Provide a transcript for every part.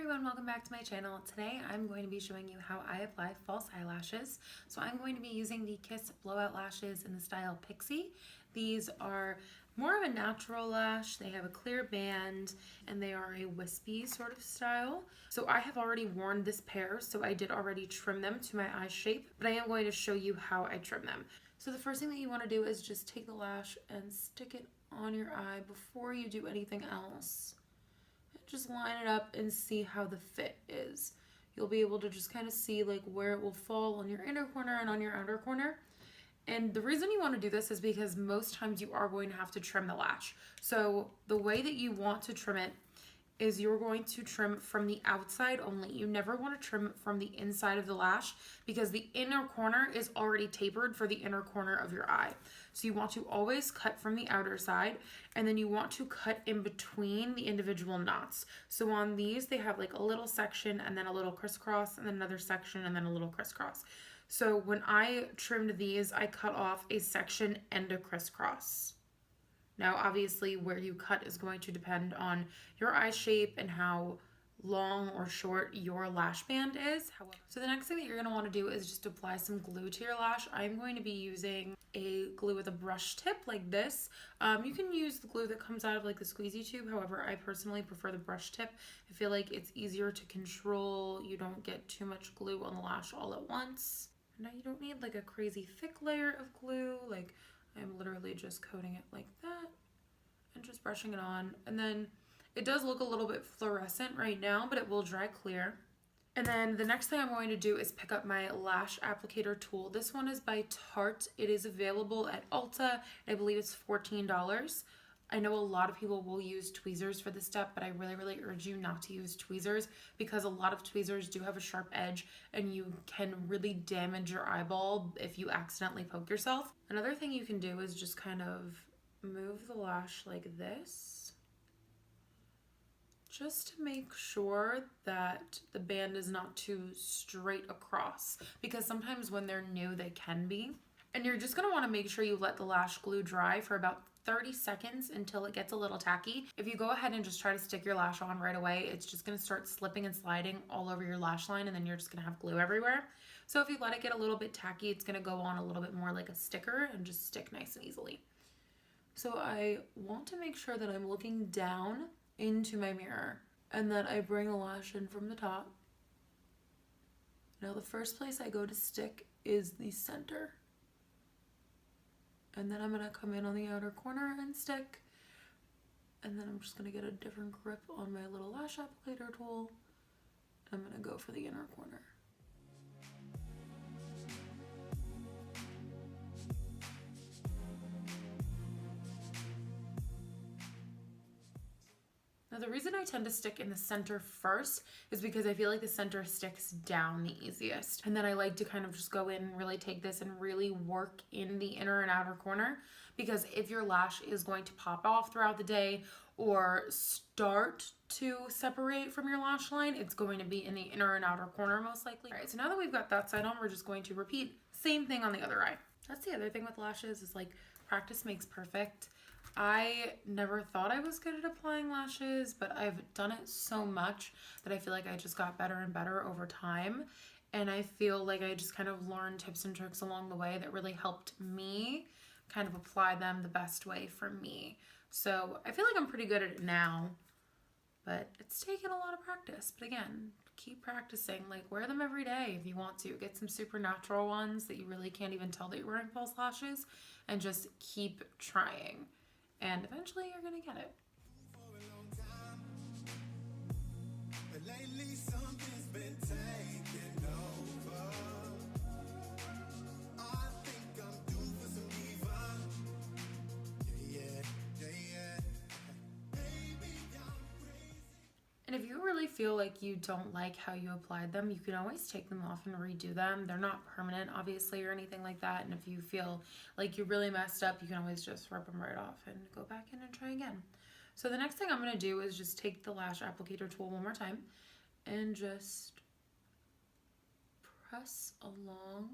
everyone, welcome back to my channel. Today I'm going to be showing you how I apply false eyelashes. So I'm going to be using the Kiss Blowout lashes in the style Pixie. These are more of a natural lash. They have a clear band and they are a wispy sort of style. So I have already worn this pair, so I did already trim them to my eye shape, but I am going to show you how I trim them. So the first thing that you want to do is just take the lash and stick it on your eye before you do anything else. Just line it up and see how the fit is. You'll be able to just kind of see like where it will fall on your inner corner and on your outer corner. And the reason you want to do this is because most times you are going to have to trim the lash. So the way that you want to trim it is you're going to trim from the outside only. You never want to trim from the inside of the lash because the inner corner is already tapered for the inner corner of your eye. So you want to always cut from the outer side, and then you want to cut in between the individual knots. So on these, they have like a little section and then a little crisscross and then another section and then a little crisscross. So when I trimmed these, I cut off a section and a crisscross. Now, obviously, where you cut is going to depend on your eye shape and how long or short your lash band is. So the next thing that you're going to want to do is just apply some glue to your lash. I'm going to be using a glue with a brush tip like this. You can use the glue that comes out of like the squeezy tube. However, I personally prefer the brush tip. I feel like it's easier to control. You don't get too much glue on the lash all at once. Now you don't need like a crazy thick layer of glue. Like, I'm literally just coating it like that and just brushing it on. And then it does look a little bit fluorescent right now, but it will dry clear. And then the next thing I'm going to do is pick up my lash applicator tool. This one is by Tarte. It is available at Ulta. I believe it's $14. I know a lot of people will use tweezers for this step, but I really urge you not to use tweezers because a lot of tweezers do have a sharp edge and you can really damage your eyeball if you accidentally poke yourself. Another thing you can do is just kind of move the lash like this, just to make sure that the band is not too straight across, because sometimes when they're new, they can be. And you're just gonna wanna make sure you let the lash glue dry for about 30 seconds until it gets a little tacky. If you go ahead and just try to stick your lash on right away, it's just gonna start slipping and sliding all over your lash line, and then you're just gonna have glue everywhere. So if you let it get a little bit tacky, it's gonna go on a little bit more like a sticker and just stick nice and easily. So I want to make sure that I'm looking down into my mirror and that I bring the lash in from the top. Now the first place I go to stick is the center. And then I'm gonna come in on the outer corner and stick. And then I'm just gonna get a different grip on my little lash applicator tool. I'm gonna go for the inner corner. Now the reason I tend to stick in the center first is because I feel like the center sticks down the easiest. And then I like to kind of just go in and really take this and really work in the inner and outer corner, because if your lash is going to pop off throughout the day or start to separate from your lash line, it's going to be in the inner and outer corner most likely. All right, so now that we've got that side on, we're just going to repeat same thing on the other eye. That's the other thing with lashes, is like practice makes perfect. I never thought I was good at applying lashes, but I've done it so much that I feel like I just got better and better over time. And I feel like I just kind of learned tips and tricks along the way that really helped me kind of apply them the best way for me. So I feel like I'm pretty good at it now, but it's taken a lot of practice. But again, keep practicing. Like, wear them every day if you want to. Get some super natural ones that you really can't even tell that you're wearing false lashes, and just keep trying. And eventually you're gonna get it. But lately something's been taking over. I think I'm due for some diva. Yeah. Baby, I'm crazy. And if you really feel like you don't like how you applied them, you can always take them off and redo them. They're not permanent, obviously, or anything like that. And if you feel like you really messed up, you can always just rip them right off and go back in and try again. So the next thing I'm going to do is just take the lash applicator tool one more time and just press along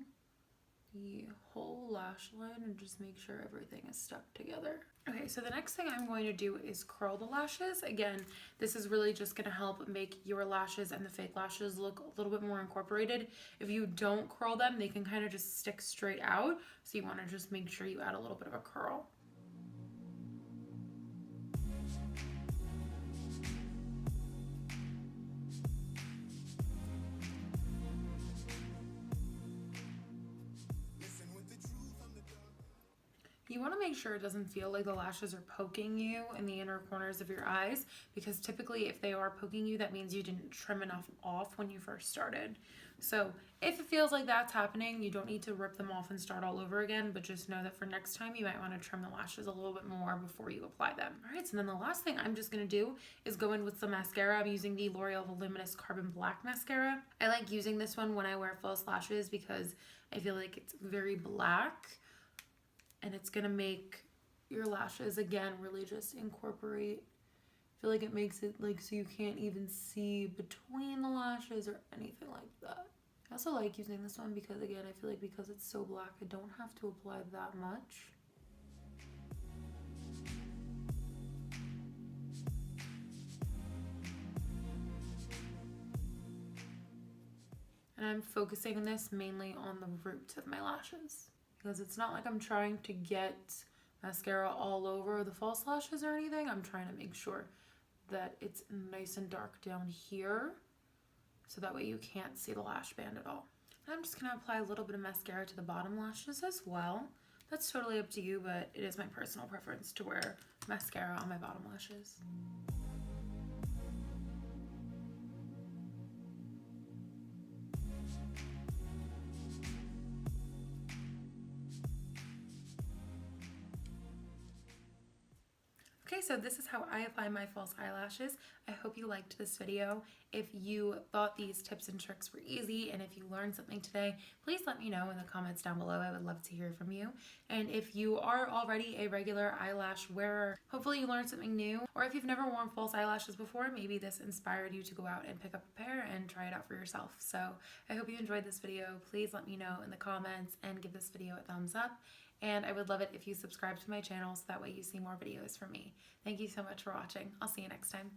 the whole lash line and just make sure everything is stuck together. Okay, so the next thing I'm going to do is curl the lashes. Again, this is really just going to help make your lashes and the fake lashes look a little bit more incorporated. If you don't curl them, they can kind of just stick straight out. So you want to just make sure you add a little bit of a curl. You want to make sure it doesn't feel like the lashes are poking you in the inner corners of your eyes, because typically if they are poking you, that means you didn't trim enough off when you first started. So if it feels like that's happening, you don't need to rip them off and start all over again, but just know that for next time you might want to trim the lashes a little bit more before you apply them. All right, so then the last thing I'm just going to do is go in with some mascara. I'm using the L'Oreal Voluminous Carbon Black Mascara. I like using this one when I wear false lashes because I feel like it's very black. And it's gonna make your lashes, again, really just incorporate. I feel like it makes it like so you can't even see between the lashes or anything like that. I also like using this one because, again, I feel like because it's so black, I don't have to apply that much. And I'm focusing this mainly on the roots of my lashes, because it's not like I'm trying to get mascara all over the false lashes or anything. I'm trying to make sure that it's nice and dark down here, so that way you can't see the lash band at all. And I'm just gonna apply a little bit of mascara to the bottom lashes as well. That's totally up to you, but it is my personal preference to wear mascara on my bottom lashes. Okay, so this is how I apply my false eyelashes. I hope you liked this video. If you thought these tips and tricks were easy, and if you learned something today, please let me know in the comments down below. I would love to hear from you. And if you are already a regular eyelash wearer, hopefully you learned something new. Or if you've never worn false eyelashes before, maybe this inspired you to go out and pick up a pair and try it out for yourself. So I hope you enjoyed this video. Please let me know in the comments and give this video a thumbs up. And I would love it if you subscribe to my channel so that way you see more videos from me. Thank you so much for watching. I'll see you next time.